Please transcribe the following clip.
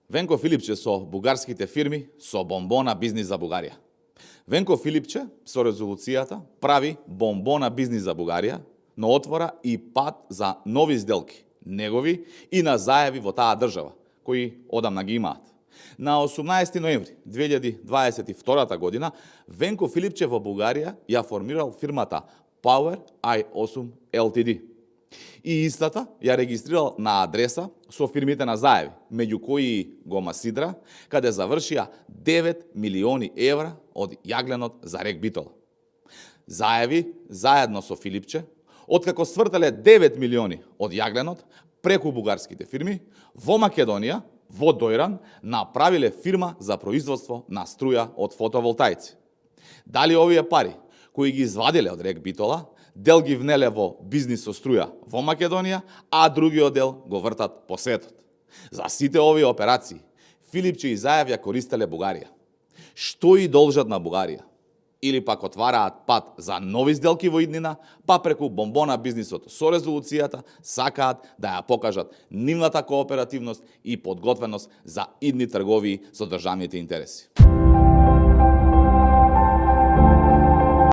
Венко Филипче со бугарските фирми со бомбона бизнис за Бугарија. Венко Филипче со резолуцијата прави бомбона бизнис за Бугарија, но отвора и пат за нови сделки, негови и на зајави во таа држава, кои одамна ги имаат. На 18 ноември 2022 година Венко Филипче во Бугарија ја формирал фирмата Power i8 Ltd. И истата ја регистрирал на адреса со фирмите на зајави, меѓу кои Гома Сидра, каде завршија 9 милиони евра од јагленот за рек Битола. Зајави, заедно со Филипче, откако свртале 9 милиони од јагленот преку бугарските фирми, во Македонија, во Дојран, направиле фирма за производство на струја од фотоволтаици. Дали овие пари, кои ги извадиле од рек Битола, дел ги внеле во бизнис со струја во Македонија, а другиот дел го вртат по светот. За сите овие операции, Филипче и зајав ја користеле Бугарија. Што и должат на Бугарија? Или пак отвараат пат за нови сделки во иднина, па преку бомбона бизнисот со резолуцијата сакаат да ја покажат нивната кооперативност и подготвеност за идни трговии со државните интереси.